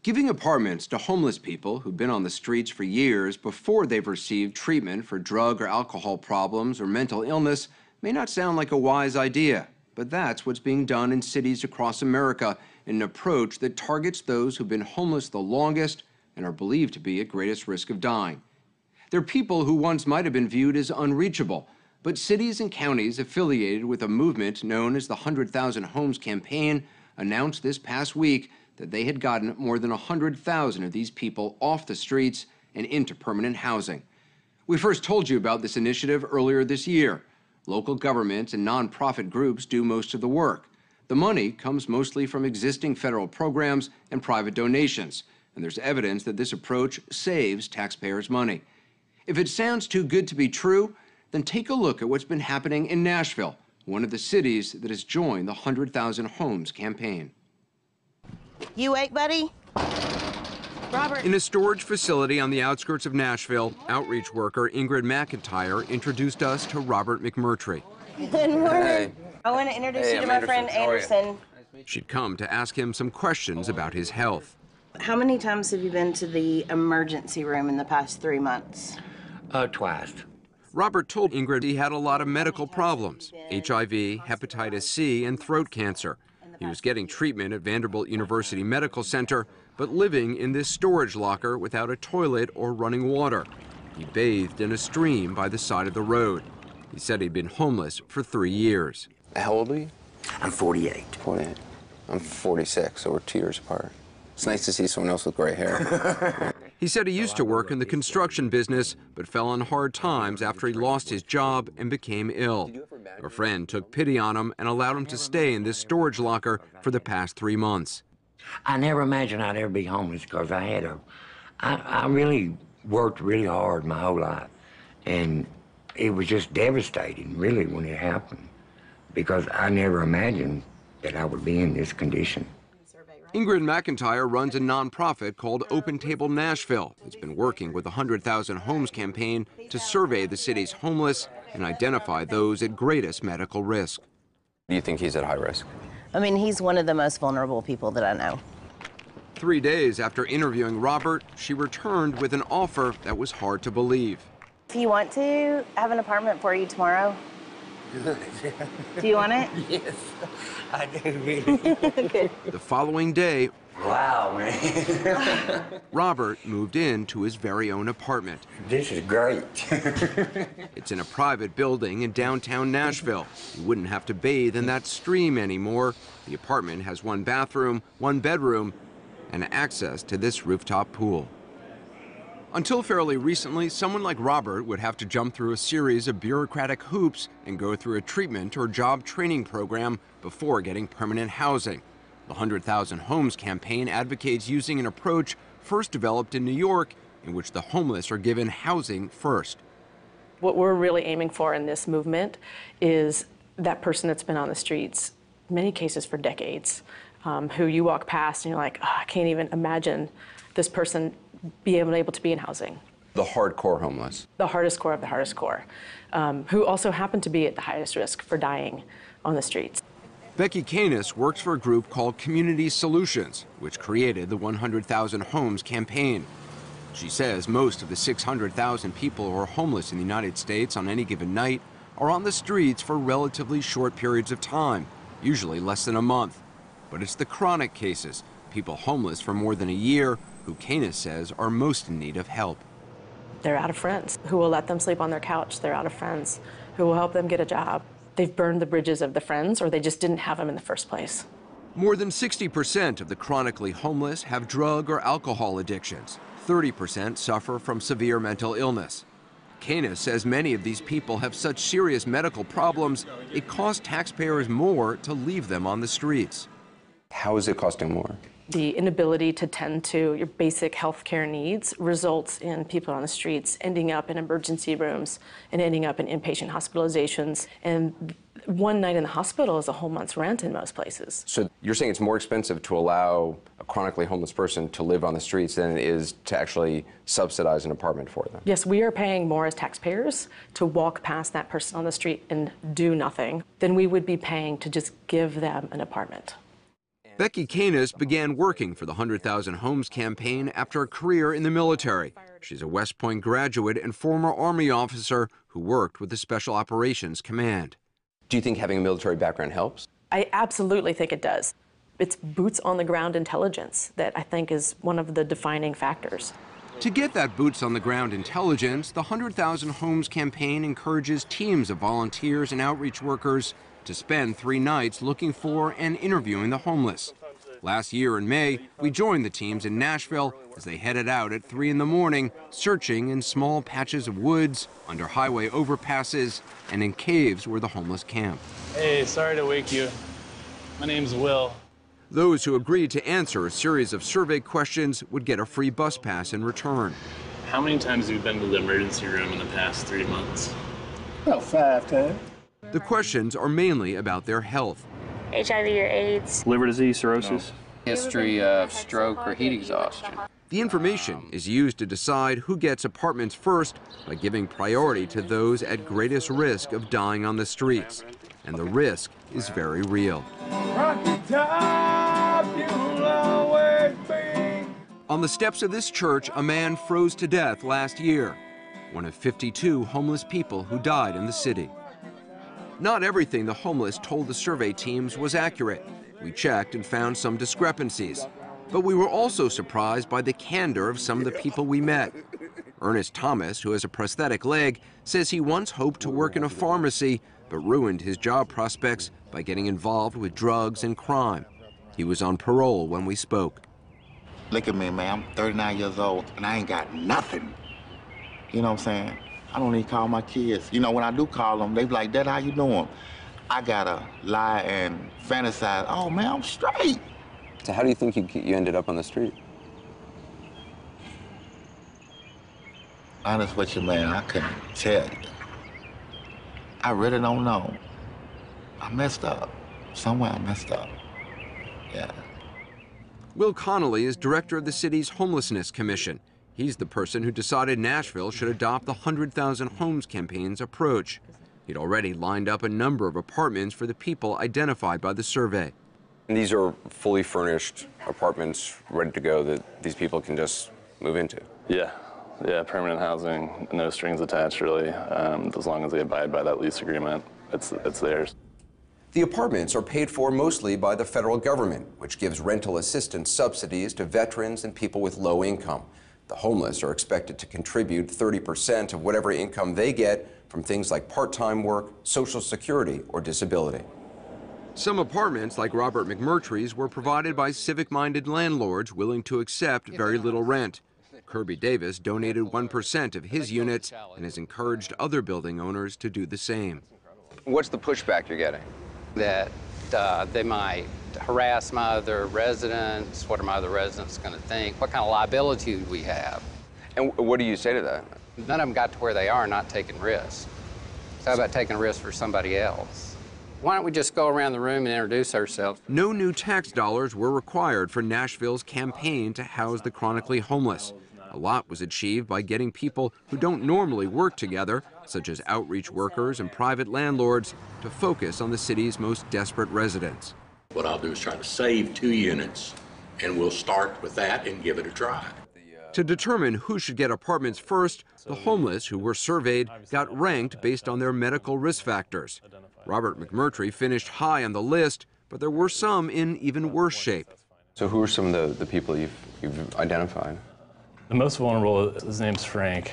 Giving apartments to homeless people who've been on the streets for years before they've received treatment for drug or alcohol problems or mental illness may not sound like a wise idea, but that's what's being done in cities across America in an approach that targets those who've been homeless the longest and are believed to be at greatest risk of dying. They're people who once might have been viewed as unreachable, but cities and counties affiliated with a movement known as the 100,000 Homes Campaign announced this past week that they had gotten more than 100,000 of these people off the streets and into permanent housing. We first told you about this initiative earlier this year. Local governments and nonprofit groups do most of the work. The money comes mostly from existing federal programs and private donations, and there's evidence that this approach saves taxpayers' money. If it sounds too good to be true, then take a look at what's been happening in Nashville, one of the cities that has joined the 100,000 Homes Campaign. You awake, buddy? Robert. In a storage facility on the outskirts of Nashville, outreach worker Ingrid McIntyre introduced us to Robert McMurtry. Good morning. Hey. I want to introduce you to my friend Anderson. She'd come to ask him some questions about his health. How many times have you been to the emergency room in the past 3 months? Twice. Robert told Ingrid he had a lot of medical problems: HIV, hepatitis C, and throat cancer. He was getting treatment at Vanderbilt University Medical Center, but living in this storage locker without a toilet or running water. He bathed in a stream by the side of the road. He said he'd been homeless for 3 years. How old are you? I'm 48. 48. I'm 46, so we're 2 years apart. It's nice to see someone else with gray hair. He said he used to work in the construction business, but fell on hard times after he lost his job and became ill. A friend took pity on him and allowed him to stay in this storage locker for the past 3 months. I never imagined I'd ever be homeless because I really worked really hard my whole life. And it was just devastating, really, when it happened, because I never imagined that I would be in this condition. Ingrid McIntyre runs a nonprofit called Open Table Nashville. It's been working with the 100,000 Homes Campaign to survey the city's homeless and identify those at greatest medical risk. Do you think he's at high risk? I mean, he's one of the most vulnerable people that I know. 3 days after interviewing Robert, she returned with an offer that was hard to believe. If you want to, I have an apartment for you tomorrow. Good. Do you want it? Yes, I do, really. Good. The following day, Wow, man. Robert moved into his very own apartment. This is great. It's in a private building in downtown Nashville. You wouldn't have to bathe in that stream anymore. The apartment has 1 bathroom, 1 bedroom, and access to this rooftop pool. Until fairly recently, someone like Robert would have to jump through a series of bureaucratic hoops and go through a treatment or job training program before getting permanent housing. The 100,000 Homes Campaign advocates using an approach first developed in New York, in which the homeless are given housing first. What we're really aiming for in this movement is that person that's been on the streets, in many cases for decades, who you walk past and you're like, oh, I can't even imagine this person being able to be in housing. The hardcore homeless. The hardest core of the hardest core, who also happen to be at the highest risk for dying on the streets. Becky Canis works for a group called Community Solutions, which created the 100,000 Homes Campaign. She says most of the 600,000 people who are homeless in the United States on any given night are on the streets for relatively short periods of time, usually less than a month. But it's the chronic cases, people homeless for more than a year, who Canis says are most in need of help. They're out of friends who will let them sleep on their couch. They're out of friends who will help them get a job. They've burned the bridges of the friends, or they just didn't have them in the first place. More than 60% of the chronically homeless have drug or alcohol addictions. 30% suffer from severe mental illness. Canis says many of these people have such serious medical problems, it costs taxpayers more to leave them on the streets. How is it costing more? The inability to tend to your basic health care needs results in people on the streets ending up in emergency rooms and ending up in inpatient hospitalizations. And one night in the hospital is a whole month's rent in most places. So you're saying it's more expensive to allow a chronically homeless person to live on the streets than it is to actually subsidize an apartment for them? Yes, we are paying more as taxpayers to walk past that person on the street and do nothing than we would be paying to just give them an apartment. Becky Canis began working for the 100,000 Homes campaign after a career in the military. She's a West Point graduate and former Army officer who worked with the Special Operations Command. Do you think having a military background helps? I absolutely think it does. It's boots on the ground intelligence that I think is one of the defining factors. To get that boots on the ground intelligence, the 100,000 Homes campaign encourages teams of volunteers and outreach workers to spend 3 nights looking for and interviewing the homeless. Last year in May, we joined the teams in Nashville as they headed out at 3 in the morning, searching in small patches of woods, under highway overpasses, and in caves where the homeless camp. Hey, sorry to wake you. My name's Will. Those who agreed to answer a series of survey questions would get a free bus pass in return. How many times have you been to the emergency room in the past 3 months? About 5 times. The questions are mainly about their health. HIV or AIDS. Liver disease, cirrhosis? History of stroke or heat exhaustion. The information is used to decide who gets apartments first by giving priority to those at greatest risk of dying on the streets. And the risk is very real. On the steps of this church, a man froze to death last year, one of 52 homeless people who died in the city. Not everything the homeless told the survey teams was accurate. We checked and found some discrepancies. But we were also surprised by the candor of some of the people we met. Ernest Thomas, who has a prosthetic leg, says he once hoped to work in a pharmacy, but ruined his job prospects by getting involved with drugs and crime. He was on parole when we spoke. Look at me, man. I'm 39 years old, and I ain't got nothing. You know what I'm saying? I don't even call my kids. You know, when I do call them, they be like, Dad, how you doing? I gotta lie and fantasize. Oh, man, I'm straight. So how do you think you ended up on the street? Honest with you, man, I couldn't tell you. I really don't know. I messed up. Somewhere I messed up. Yeah. Will Connolly is director of the city's Homelessness Commission. He's the person who decided Nashville should adopt the 100,000 Homes campaign's approach. He'd already lined up a number of apartments for the people identified by the survey. And these are fully furnished apartments ready to go that these people can just move into? Yeah, permanent housing, no strings attached really. As long as they abide by that lease agreement, it's theirs. The apartments are paid for mostly by the federal government, which gives rental assistance subsidies to veterans and people with low income. The homeless are expected to contribute 30% of whatever income they get from things like part-time work, Social Security, or disability. Some apartments, like Robert McMurtry's, were provided by civic-minded landlords willing to accept very little rent. Kirby Davis donated 1% of his units and has encouraged other building owners to do the same. What's the pushback you're getting? That they might harass my other residents. What are my other residents going to think? What kind of liability do we have? And what do you say to that? None of them got to where they are not taking risks. So how about taking risks for somebody else? Why don't we just go around the room and introduce ourselves? No new tax dollars were required for Nashville's campaign to house the chronically homeless. A lot was achieved by getting people who don't normally work together, such as outreach workers and private landlords, to focus on the city's most desperate residents. What I'll do is try to save 2 units, and we'll start with that and give it a try. To determine who should get apartments first, the homeless who were surveyed got ranked based on their medical risk factors. Robert McMurtry finished high on the list, but there were some in even worse shape. So who are some of the people you've identified? The most vulnerable, his name's Frank.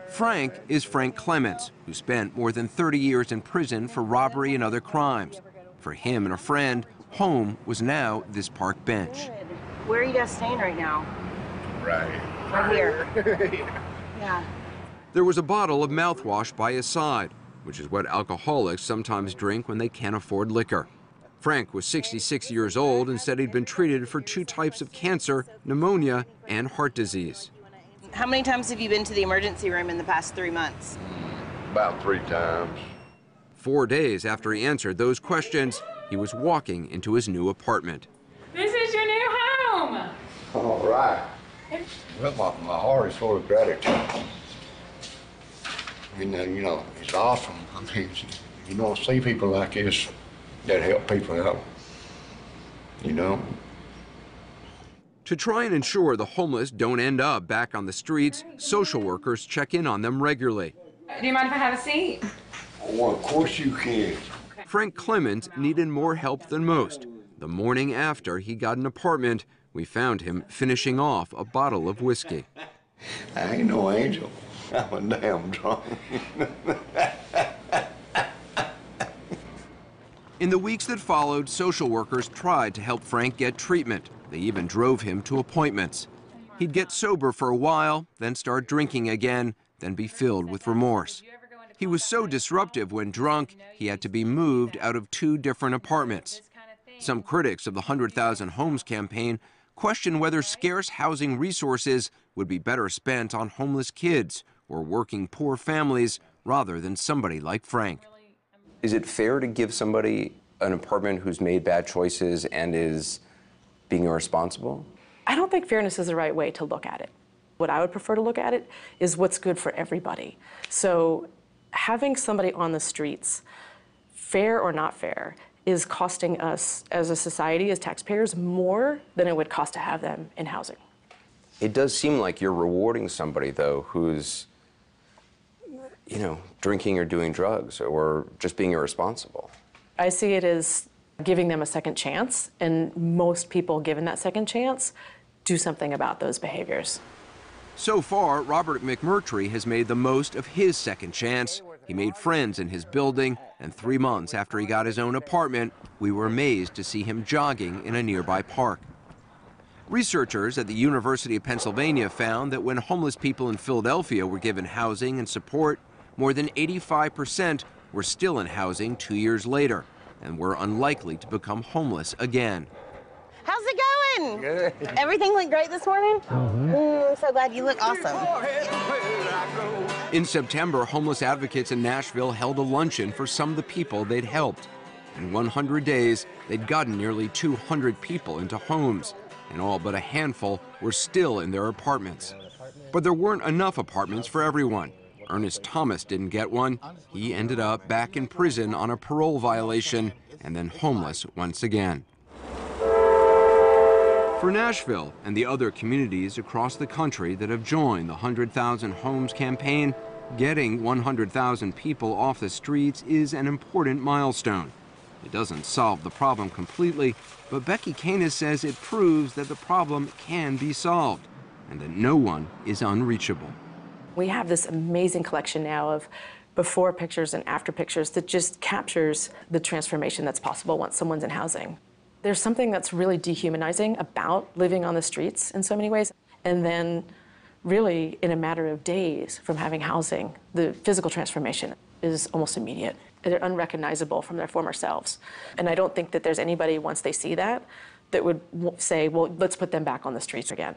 Frank is Frank Clements, who spent more than 30 years in prison for robbery and other crimes. For him and a friend, home was now this park bench. Where are you guys staying right now? Right here. Yeah. There was a bottle of mouthwash by his side, which is what alcoholics sometimes drink when they can't afford liquor. Frank was 66 years old and said he'd been treated for 2 types of cancer, pneumonia, and heart disease. How many times have you been to the emergency room in the past 3 months? About 3 times. 4 days after he answered those questions, he was walking into his new apartment. This is your new home. All right. Well, my heart is full of gratitude. And you know, it's awesome. I mean, you don't see people like this that help people out. you know? To try and ensure the homeless don't end up back on the streets, social workers check in on them regularly. Do you mind if I have a seat? Well, of course you can. Frank Clemens needed more help than most. The morning after he got an apartment, we found him finishing off a bottle of whiskey. I ain't no angel. I'm a damn drunk. In the weeks that followed, social workers tried to help Frank get treatment. They even drove him to appointments. He'd get sober for a while, then start drinking again, then be filled with remorse. He was so disruptive when drunk, he had to be moved out of 2 different apartments. Some critics of the 100,000 Homes campaign question whether scarce housing resources would be better spent on homeless kids or working poor families rather than somebody like Frank. Is it fair to give somebody an apartment who's made bad choices and is being irresponsible? I don't think fairness is the right way to look at it. What I would prefer to look at it is what's good for everybody. So having somebody on the streets, fair or not fair, is costing us as a society, as taxpayers, more than it would cost to have them in housing. It does seem like you're rewarding somebody, though, who's, you know, drinking or doing drugs or just being irresponsible. I see it as giving them a second chance, and most people given that second chance do something about those behaviors. So far, Robert McMurtry has made the most of his second chance. He made friends in his building, and 3 months after he got his own apartment, we were amazed to see him jogging in a nearby park. Researchers at the University of Pennsylvania found that when homeless people in Philadelphia were given housing and support, more than 85% were still in housing 2 years later and were unlikely to become homeless again. How's it going? Good. Everything looked great this morning? I'm so glad you look awesome. In September, homeless advocates in Nashville held a luncheon for some of the people they'd helped. In 100 days, they'd gotten nearly 200 people into homes, and all but a handful were still in their apartments. But there weren't enough apartments for everyone. Ernest Thomas didn't get one. He ended up back in prison on a parole violation and then homeless once again. For Nashville and the other communities across the country that have joined the 100,000 Homes campaign, getting 100,000 people off the streets is an important milestone. It doesn't solve the problem completely, but Becky Canis says it proves that the problem can be solved and that no one is unreachable. We have this amazing collection now of before pictures and after pictures that just captures the transformation that's possible once someone's in housing. There's something that's really dehumanizing about living on the streets in so many ways. And then really in a matter of days from having housing, the physical transformation is almost immediate. They're unrecognizable from their former selves. And I don't think that there's anybody, once they see that, that would say, well, let's put them back on the streets again.